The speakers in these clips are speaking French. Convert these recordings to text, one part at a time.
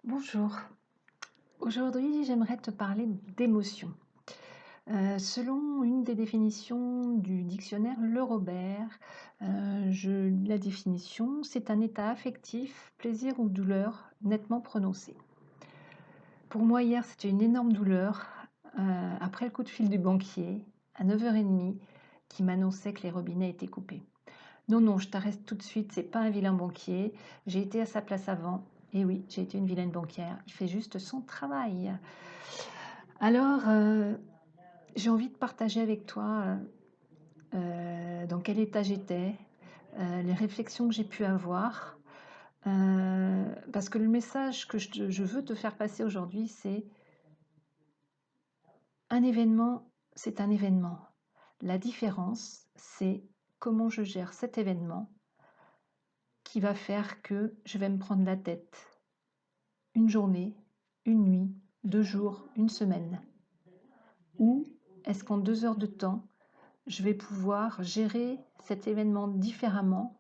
Bonjour. Aujourd'hui, j'aimerais te parler d'émotions. Selon une des définitions du dictionnaire Le Robert, la définition, c'est un état affectif, plaisir ou douleur nettement prononcé. Pour moi, hier, c'était une énorme douleur, après le coup de fil du banquier, à 9h30, qui m'annonçait que les robinets étaient coupés. Non, non, je t'arrête tout de suite, c'est pas un vilain banquier. J'ai été à sa place avant. Et oui, j'ai été une vilaine banquière. Il fait juste son travail. Alors, j'ai envie de partager avec toi dans quel état j'étais, les réflexions que j'ai pu avoir. Parce que le message que je veux te faire passer aujourd'hui, c'est un événement, c'est un événement. La différence, c'est comment je gère cet événement qui va faire que je vais me prendre la tête une journée, une nuit, 2 jours, une semaine. Ou est-ce qu'en 2 heures de temps, je vais pouvoir gérer cet événement différemment,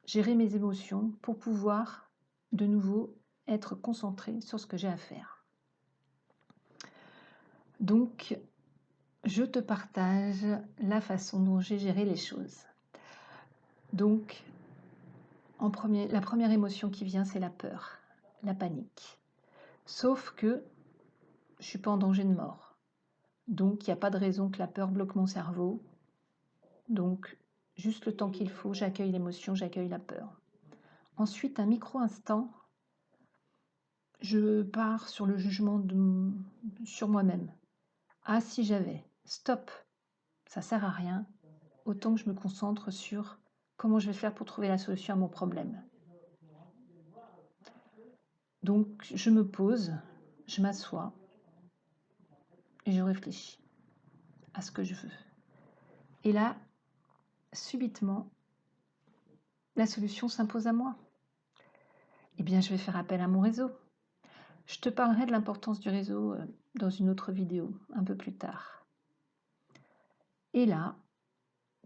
gérer mes émotions pour pouvoir de nouveau être concentrée sur ce que j'ai à faire. Donc, je te partage la façon dont j'ai géré les choses. Donc, la première émotion qui vient, c'est la peur, la panique. Sauf que je ne suis pas en danger de mort. Donc, il n'y a pas de raison que la peur bloque mon cerveau. Donc, juste le temps qu'il faut, j'accueille l'émotion, j'accueille la peur. Ensuite, un micro-instant, je pars sur le jugement sur moi-même. Ah, si j'avais, stop, ça sert à rien. Autant que je me concentre sur comment je vais faire pour trouver la solution à mon problème. Donc, je me pose, je m'assois et je réfléchis à ce que je veux. Et là, subitement, la solution s'impose à moi. Eh bien, je vais faire appel à mon réseau. Je te parlerai de l'importance du réseau dans une autre vidéo, un peu plus tard. Et là,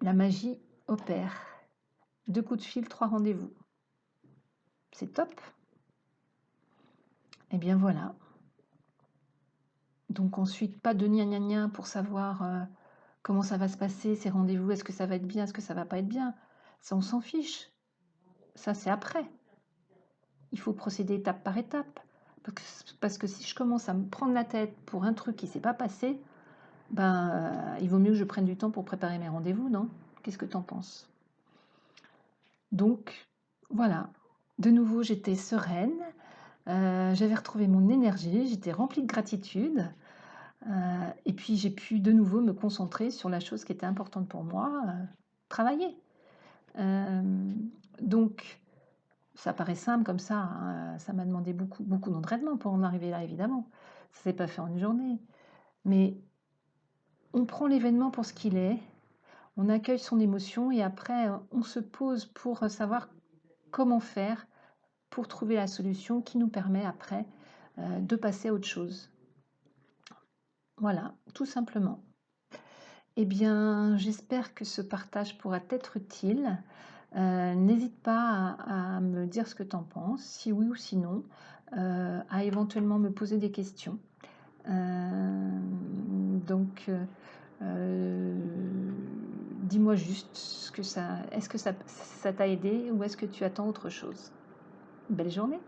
la magie opère. 2 coups de fil, 3 rendez-vous. C'est top. Et bien voilà. Donc ensuite, pas de gna gna gna pour savoir comment ça va se passer, ces rendez-vous, est-ce que ça va être bien, est-ce que ça va pas être bien. Ça, on s'en fiche. Ça, c'est après. Il faut procéder étape par étape. Parce que si je commence à me prendre la tête pour un truc qui ne s'est pas passé, il vaut mieux que je prenne du temps pour préparer mes rendez-vous, non? Qu'est-ce que tu en penses? Donc, voilà. De nouveau, j'étais sereine. J'avais retrouvé mon énergie, j'étais remplie de gratitude. Et puis, j'ai pu de nouveau me concentrer sur la chose qui était importante pour moi, travailler. Donc, ça paraît simple comme ça, hein, ça m'a demandé beaucoup, beaucoup d'entraînement pour en arriver là, évidemment. Ça ne s'est pas fait en une journée. Mais on prend l'événement pour ce qu'il est, on accueille son émotion et après, on se pose pour savoir comment faire pour trouver la solution qui nous permet après de passer à autre chose. Voilà, tout simplement. Eh bien, j'espère que ce partage pourra t'être utile. N'hésite pas à me dire ce que tu en penses, si oui ou si non, à éventuellement me poser des questions. Donc, dis-moi juste est-ce que ça t'a aidé ou est-ce que tu attends autre chose? Belle journée!